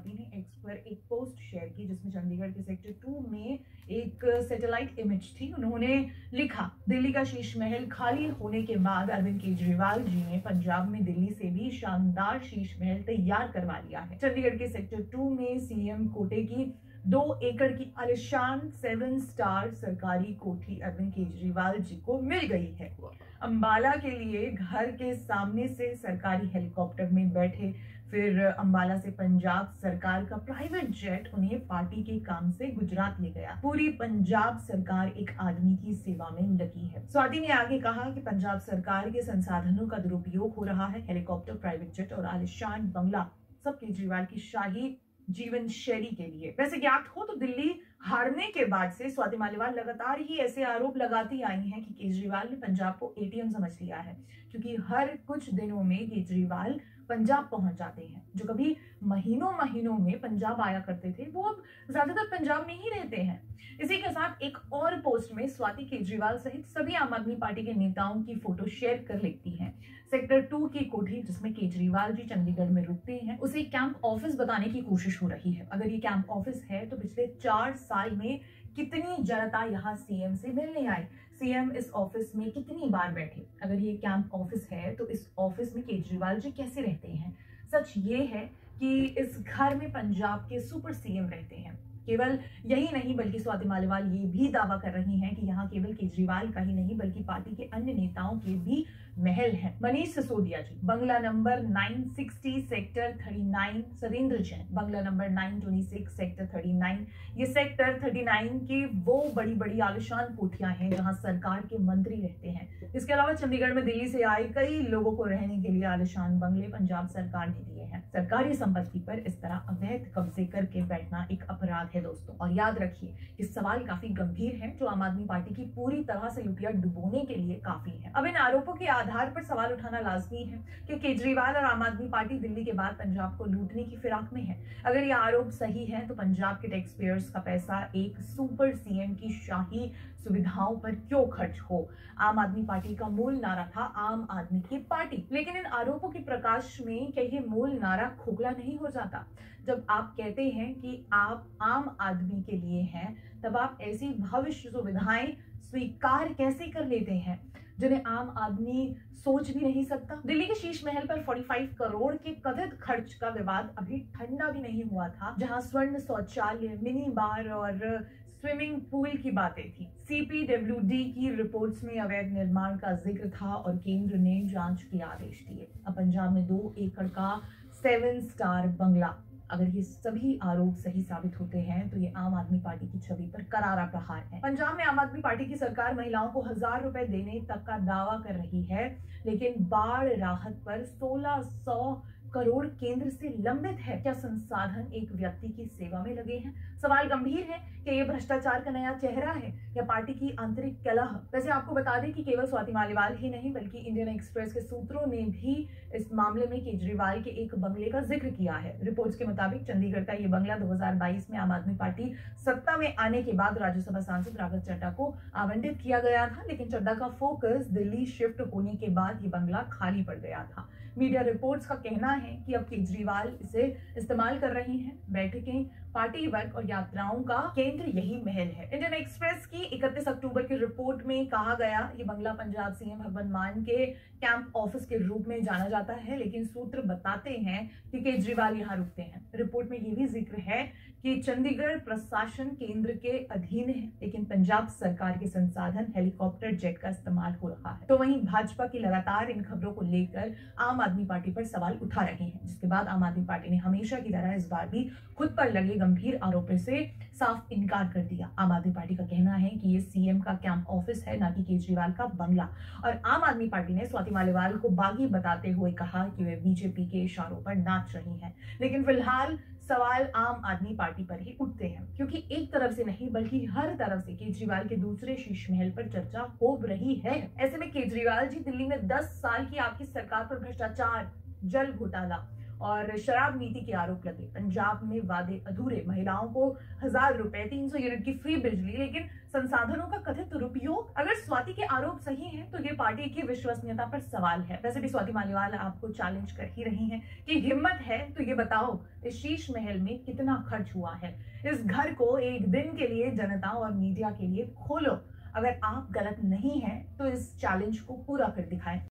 Party ने x पर एक पोस्ट शेयर की जिसमें चंडीगढ़ के सेक्टर 2 में एक सैटेलाइट इमेज थी। उन्होंने लिखा, दिल्ली का शीश महल खाली होने के बाद अरविंद केजरीवाल जी ने पंजाब में दिल्ली से भी शानदार शीश महल तैयार करवा लिया है। चंडीगढ़ के सेक्टर 2 में सीएम कोटे की 2 एकड़ की आलिशान 7 स्टार सरकारी कोठी अरविंद केजरीवाल जी को मिल गई है। अंबाला के लिए घर के सामने से सरकारी हेलीकॉप्टर में बैठे, फिर अंबाला से पंजाब सरकार का प्राइवेट जेट उन्हें पार्टी के काम से गुजरात ले गया। पूरी पंजाब सरकार एक आदमी की सेवा में लगी है। स्वाति ने आगे कहा कि पंजाब सरकार के संसाधनों का दुरुपयोग हो रहा है। हेलीकॉप्टर, प्राइवेट जेट और आलिशान बंगला सब केजरीवाल की शाही जीवन शैली के लिए। वैसे ज्ञात हो तो दिल्ली हारने के बाद से स्वाति मालीवाल लगातार ही ऐसे आरोप लगाती आई हैं कि केजरीवाल ने पंजाब को एटीएम समझ लिया है, क्योंकि हर कुछ दिनों में केजरीवाल पंजाब पहुंच जाते हैं। जो कभी महीनों में पंजाब आया करते थे वो अब ज्यादातर पंजाब में ही रहते हैं। इसी के साथ एक और पोस्ट में स्वाति केजरीवाल सहित सभी आम आदमी पार्टी के नेताओं की फोटो शेयर कर लेती हैं। सेक्टर 2 की कोठी जिसमें केजरीवाल जी चंडीगढ़ में रुकते हैं उसे कैंप ऑफिस बताने की कोशिश हो रही है। अगर ये कैंप ऑफिस है तो पिछले 4 साल में कितनी जनता यहाँ सीएम से मिलने आई, सीएम इस ऑफिस में कितनी बार बैठे। अगर ये कैंप ऑफिस है तो इस ऑफिस में केजरीवाल जी कैसे रहते हैं। सच ये है कि इस घर में पंजाब के सुपर सीएम रहते हैं। केवल यही नहीं बल्कि स्वाति मालीवाल ये भी दावा कर रही हैं कि यहाँ केवल केजरीवाल का ही नहीं बल्कि पार्टी के अन्य नेताओं के भी महल हैं। मनीष सिसोदिया जी बंगला नंबर 960 सेक्टर 39, सरेंद्र जैन बंगला नंबर 926 सेक्टर 39। ये सेक्टर 39 की वो बड़ी बड़ी आलिशान कोठियां हैं जहां सरकार के मंत्री रहते हैं। इसके अलावा चंडीगढ़ में दिल्ली से आए कई लोगों को रहने के लिए आलिशान बंगले पंजाब सरकार ने दिए हैं। सरकारी संपत्ति पर इस तरह अवैध कब्जे करके बैठना एक अपराध है दोस्तों। और याद रखिए कि सवाल काफी गंभीर है जो आम आदमी पार्टी की पूरी तरह से लुटिया डुबोने के लिए काफी है। अब इन आरोपों के आधार पर सवाल उठाना लाजमी है कि केजरीवाल और आम आदमी पार्टी दिल्ली के बाद पंजाब को लूटने की फिराक में है। अगर ये आरोप सही है तो पंजाब के टैक्स पेयर्स का पैसा एक सुपर सीएम की शाही सुविधाओं पर क्यों खर्च हो। आम आदमी पार्टी का मूल नारा था आम आदमी की पार्टी, लेकिन इन आरोपों के प्रकाश में क्या ये मूल नारा खोखला नहीं हो जाता। जब आप कहते हैं कि आप आम आदमी के लिए हैं तब आप ऐसी भविष्य सुविधाएं स्वीकार कैसे कर लेते हैं जिन्हें आम आदमी सोच भी नहीं सकता। दिल्ली के शीश महल पर 45 करोड़ के कथित खर्च का विवाद अभी ठंडा भी नहीं हुआ था, जहां स्वर्ण शौचालय, मिनी बार और स्विमिंग पूल की बातें थी। सीपीडब्ल्यूडी की रिपोर्ट्स में अवैध निर्माण का जिक्र था और केंद्र ने जांच के आदेश दिए। अब पंजाब में 2 एकड़ का 7 स्टार बंगला, अगर ये सभी आरोप सही साबित होते हैं तो ये आम आदमी पार्टी की छवि पर करारा प्रहार है। पंजाब में आम आदमी पार्टी की सरकार महिलाओं को 1000 रुपए देने तक का दावा कर रही है, लेकिन बाढ़ राहत पर 1600 करोड़ केंद्र से लंबित है। क्या संसाधन एक व्यक्ति की सेवा में लगे हैं। सवाल गंभीर है कि ये भ्रष्टाचार का नया चेहरा है या पार्टी की आंतरिक कलह। वैसे आपको बता दें कि केवल स्वाति मालीवाल ही नहीं बल्कि इंडियन एक्सप्रेस के सूत्रों ने भी इस मामले में केजरीवाल के एक बंगले का जिक्र किया है। रिपोर्ट्स के मुताबिक चंडीगढ़ का ये बंगला 2022 में आम आदमी पार्टी सत्ता में आने के बाद राज्यसभा सांसद राघव चड्ढा को आवंटित किया गया था, लेकिन चड्ढा का फोकस दिल्ली शिफ्ट होने के बाद ये बंगला खाली पड़ गया था। मीडिया रिपोर्ट्स का कहना है कि अब केजरीवाल इसे इस्तेमाल कर रहे हैं। बैठकें, पार्टी वर्क और यात्राओं का केंद्र यही महल है। इंडियन एक्सप्रेस की 31 अक्टूबर की रिपोर्ट में कहा गया ये बंगला पंजाब सीएम भगवंत मान के कैंप ऑफिस के रूप में जाना जाता है, लेकिन सूत्र बताते हैं कि केजरीवाल यहाँ रुकते हैं। रिपोर्ट में ये भी जिक्र है कि चंडीगढ़ प्रशासन केंद्र के अधीन है, लेकिन पंजाब सरकार के संसाधन हेलीकॉप्टर जेट का इस्तेमाल हो रहा है। तो वहीं भाजपा की लगातार इन खबरों को लेकर आम आदमी पार्टी पर सवाल उठा रहे हैं, जिसके बाद आम आदमी पार्टी ने हमेशा की तरह इस बार भी खुद पर लगे गंभीर आरोपों से साफ इनकार कर दिया। आम आदमी पार्टी का कहना है कि ये सीएम का कैंप ऑफिस है, ना कि केजरीवाल का बंगला। और आम आदमी पार्टी ने स्वाति मालीवाल को बागी बताते हुए कहा कि वे बीजेपी के इशारों पर नाच रही हैं। लेकिन फिलहाल सवाल आम आदमी पार्टी पर ही उठते हैं, क्योंकि एक तरफ से नहीं बल्कि हर तरफ से केजरीवाल के दूसरे शीश महल पर चर्चा हो रही है। ऐसे में केजरीवाल जी दिल्ली में 10 साल की आपकी सरकार पर भ्रष्टाचार, जल घोटाला और शराब नीति के आरोप लगे। पंजाब में वादे अधूरे, महिलाओं को 1000 रुपए, 300 यूनिट की फ्री बिजली, लेकिन संसाधनों का कथित दुरुपयोग। अगर स्वाति के आरोप सही हैं तो ये पार्टी की विश्वसनीयता पर सवाल है। वैसे भी स्वाति मालीवाल आपको चैलेंज कर ही रही हैं कि हिम्मत है तो ये बताओ इस शीश महल में कितना खर्च हुआ है। इस घर को एक दिन के लिए जनता और मीडिया के लिए खोलो। अगर आप गलत नहीं हैं तो इस चैलेंज को पूरा कर दिखाएं।